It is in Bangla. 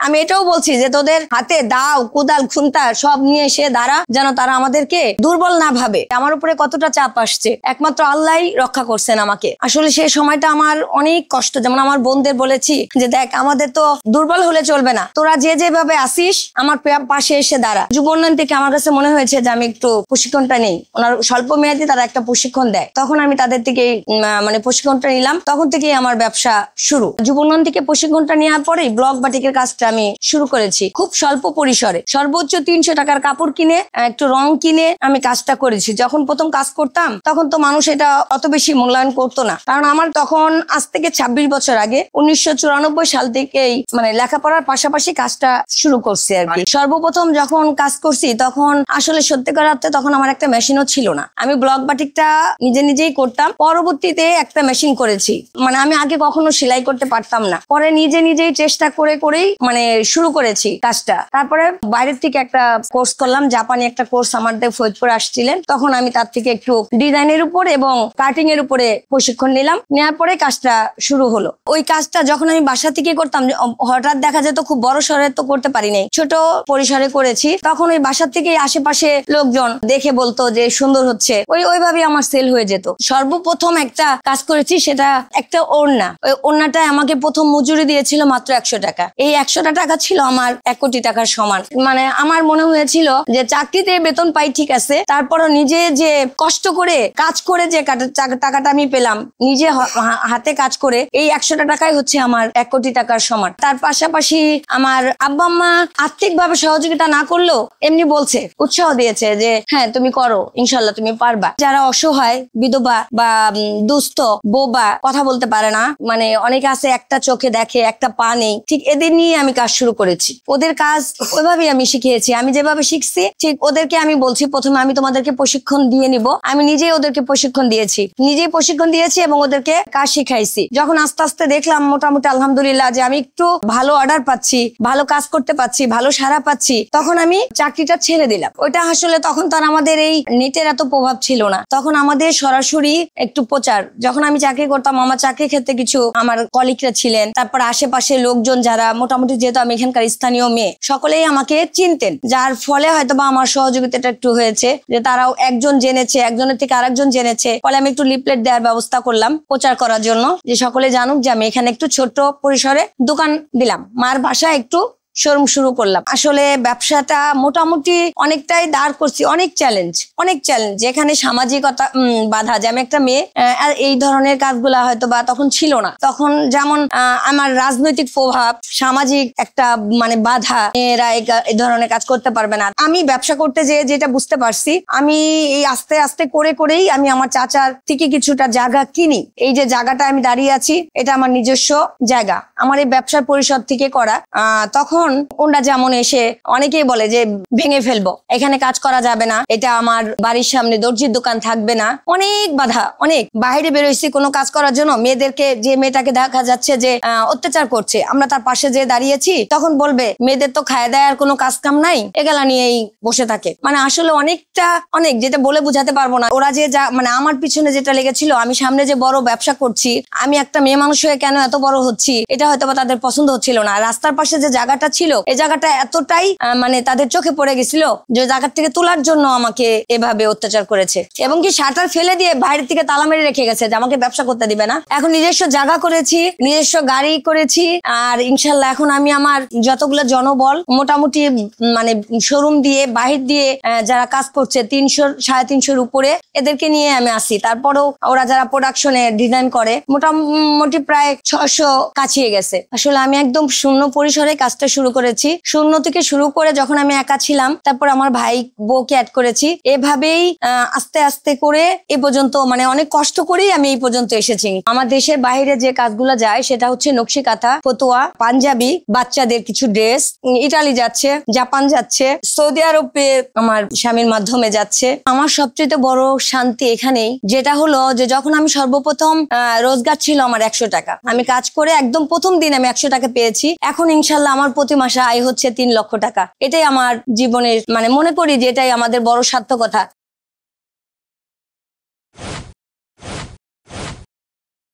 আমি এটাও বলছি যে তোদের হাতে দাও, কোদাল, খুন্তা সব নিয়ে এসে দাঁড়া, যেন তারা আমাদেরকে দুর্বল না ভাবে। আমার উপরে কতটা চাপ আসছে, একমাত্র আল্লাহই রক্ষা করছেন আমাকে। আসলে সেই সময়টা আমার অনেক কষ্ট। যেমন আমার বোনদের বলেছি যে দেখ, আমাদের তো দুর্বল হলে চলবে না, তোরা যে যেভাবে আসিস আমার পাশে এসে দাঁড়া। যুব উন্নয়ন থেকে আমার কাছে মনে হয়েছে যে আমি একটু প্রশিক্ষণটা নেই, ওনার স্বল্প মেয়াদী তারা একটা প্রশিক্ষণ দেয়, তখন আমি তাদের থেকে মানে প্রশিক্ষণটা নিলাম। তখন থেকেই আমার ব্যবসা শুরু। যুব উন্নয়ন থেকে প্রশিক্ষণটা নেওয়ার পরেই ব্লক বাটিকের কাজটা আমি শুরু করেছি, খুব স্বল্প পরিসরে। সর্বোচ্চ 300 টাকার কাপড় কিনে, একটু রং কিনে আমি কাজটা করেছি। যখন প্রথম কাজ করতাম তখন তো মানুষ এটা অত বেশি মূল্যায়ন করতো না, কারণ আমার তখন আজ থেকে 26 বছর আগে 1994 সাল থেকেই মানে লেখাপড়ার পাশাপাশি কাজটা শুরু করছি আর কি। সর্বপ্রথম যখন কাজ করছি তখন আসলে সত্যিকার অর্থে তখন আমার একটা মেশিনও ছিল না। আমি ব্লক বাটিকটা নিজেই করতাম। পরবর্তীতে একটা মেশিন করেছি। মানে আমি আগে কখনো সেলাই করতে পারতাম না, পরে নিজেই চেষ্টা করেই মানে শুরু করেছি কাজটা। তারপরে বাইরের থেকে একটা কোর্স করলাম, জাপানি একটা কোর্স আমাদের ফরিদপুরে আসছিলেন, তখন আমি তার থেকে একটু ডিজাইনের উপর এবং কাটিং এর উপরে প্রশিক্ষণ নিলাম। নেওয়ার পরে কাজটা শুরু হলো। ওই কাজটা যখন আমি বাসা থেকে করতাম, হঠাৎ দেখা যেত খুব বড় সরে তো করতে পারি নাই, ছোট পরিসরে করেছি। তখন ওই বাসার থেকে আশেপাশে লোকজন দেখে বলতো যে সুন্দর হচ্ছে, ওইভাবে আমার সেল হয়ে যেত। সর্বপ্রথম একটা কাজ করেছি, সেটা একটা ওড়না। ওই ওড়নাটায় আমাকে প্রথম মজুরি দিয়েছিল মাত্র 100 টাকা। এই 100 টাকা ছিল আমার 1 কোটি টাকার সমান। মানে আমার মনে হয়েছিল যে চাকরিতে বেতন পাই ঠিক আছে, তারপরও নিজে যে কষ্ট করে কাজ করে যে টাকাটা আমি পেলাম, নিজে হাতে কাজ করে, এই 100 টাকাই হচ্ছে আমার 1 কোটি টাকার সমান। তার পাশাপাশি আমার আব্বা আম্মা আর্থিক ভাবে সহযোগিতা না করলেও এমনি বলছে, উৎসাহ দিয়েছে যে হ্যাঁ তুমি করো, ইনশাল্লাহ তুমি পারবা। যারা অসহায়, বিধবা বা দুস্থ, বোবা, কথা বলতে পারে না, মানে অনেকে আছে একটা চোখে দেখে একটা পা নেই, ঠিক এদের নিয়ে আমি কাজ শুরু করেছি। ওদের কাজ ওইভাবেই আমি শিখিয়েছি। আমি যেভাবে শিখছি ঠিক ওদেরকে আমি বলছি প্রথমে আমি তোমাদেরকে প্রশিক্ষণ দিয়ে নিব। আমি নিজেই ওদেরকে প্রশিক্ষণ দিয়েছি এবং ওদেরকে কাজ শিখাইছি। যখন আস্তে আস্তে দেখলাম মোটামুটি আলহামদুলিল্লাহ যে আমি একটু ভালো অর্ডার পাচ্ছি, ভালো কাজ করতে পাচ্ছি, ভালো সাড়া পাচ্ছি, তখন আমি চাকরিটা ছেড়ে দিলাম। ওইটা আসলে তখন তার আমাদের এই নেটের এত প্রভাব ছিল না, তখন আমাদের সরাসরি একটু প্রচার। যখন আমি চাকরি করতাম, আমার চাকরি ক্ষেত্রে কিছু আমার কলিগরা ছিলেন, তারপর আশেপাশে লোকজন যারা মোটামুটি, যেহেতু আমি এখানকার স্থানীয় মেয়ে, সকলেই আমাকে চিনতেন, যার ফলে হয়তো বা আমার সহযোগিতাটা একটু হয়েছে যে তারাও একজন জেনেছে, একজনের থেকে আরেকজন জেনেছে। ফলে আমি একটু লিফলেট দেওয়ার ব্যবস্থা করলাম প্রচার করার জন্য, যে সকলে জানুক যে আমি এখানে একটু ছোট পরিসরে দোকান দিলাম, মার বাসায় একটু শোরুম শুরু করলাম। আসলে ব্যবসাটা মোটামুটি অনেকটাই দাঁড় করছি। অনেক চ্যালেঞ্জ এখানে সামাজিকতা বাধা, যে আমি একটা মেয়ে, এই ধরনের কাজগুলা হয়তো বা তখন ছিল না। তখন যেমন আমার রাজনৈতিক প্রভাব, সামাজিক একটা মানে বাধা, মেয়েরা এই ধরনের কাজ করতে পারবে না। আমি ব্যবসা করতে যেটা বুঝতে পারছি, আমি এই আস্তে আস্তে করেই আমি আমার চাচার থেকে কিছুটা জায়গা কিনি। এই যে জায়গাটা আমি দাঁড়িয়ে আছি, এটা আমার নিজস্ব জায়গা, আমার এই ব্যবসার পরিষদ থেকে করা। তখন ওনারা যেমন এসে অনেকেই বলে যে ভেঙে ফেলবো, এখানে কাজ করা যাবে না, এটা আমার বাড়ির সামনে দর্জির দোকান থাকবে না, অনেক বাধা। অনেক বাইরে বেরোইছি কোনো কাজ করার জন্য, মেয়েদেরকে, যে মেয়েটাকে দেখা যাচ্ছে যে অত্যাচার করছে, আমরা তার পাশে যে দাঁড়িয়েছি, তখন বলবে মেয়েদের তো খায় দায় আর কোনো কাজ কাম নাই, এগুলা নিয়েই বসে থাকে। মানে আসলে অনেক যেটা বলে বুঝাতে পারবো না। ওরা যে মানে আমার পিছনে যেটা লেগেছিল, আমি সামনে যে বড় ব্যবসা করছি, আমি একটা মেয়ে মানুষ হয়ে কেন এত বড় হচ্ছি, এটা হয়তো বা তাদের পছন্দ হচ্ছিল না। রাস্তার পাশে যে জায়গাটা ছিল, এই জায়গাটা এতটাই মানে তাদের চোখে পড়ে গেছিল যে জায়গা থেকে তোলার জন্য আমাকে এভাবে অত্যাচার করেছে, এবং কি শাটার ফেলে দিয়ে বাইরে থেকে তালা মেরে রেখে গেছে যে আমাকে ব্যবসা করতে দিবে না। এখন নিজস্ব জায়গা করেছি, নিজস্ব গাড়ি করেছি, আর ইনশাল্লাহ এখন আমি আমার যতগুলো জনবল মোটামুটি মানে শোরুম দিয়ে, বাহির দিয়ে যারা কাজ করছে 300-350 উপরে, এদেরকে নিয়ে আমি আসি। তারপরেও ওরা যারা প্রোডাকশনে ডিজাইন করে, মোটামুটি প্রায় 600 কাছিয়ে গেছে। আসলে আমি একদম শূন্য পরিসরে কাজটা শুরু করেছি। শূন্য থেকে শুরু করে যখন আমি একা ছিলাম, তারপর আমার ভাই বউকে অ্যাড করেছি। এভাবেই আস্তে আস্তে করে এ পর্যন্ত, মানে অনেক কষ্ট করেই আমি এই পর্যন্ত এসেছি। আমার দেশের বাইরে যে কাজগুলো যায় সেটা হচ্ছে নকশি কাঁথা, ফতুয়া, পাঞ্জাবি, বাচ্চাদের কিছু ড্রেস, ইটালি যাচ্ছে, জাপান যাচ্ছে, সৌদি আরবে আমার স্বামীর মাধ্যমে যাচ্ছে। আমার সবচেয়ে বড় শান্তি এখানেই, যেটা হলো যে যখন আমি সর্বপ্রথম রোজগার ছিল আমার 100 টাকা, আমি কাজ করে একদম প্রথম দিন আমি 100 টাকা পেয়েছি। এখন ইনশাল্লাহ আমার প্রতি মাসে আয় হচ্ছে 3 লক্ষ টাকা। এটাই আমার জীবনের, মানে মনে করি যে এটাই আমাদের বড় সার্থকতা।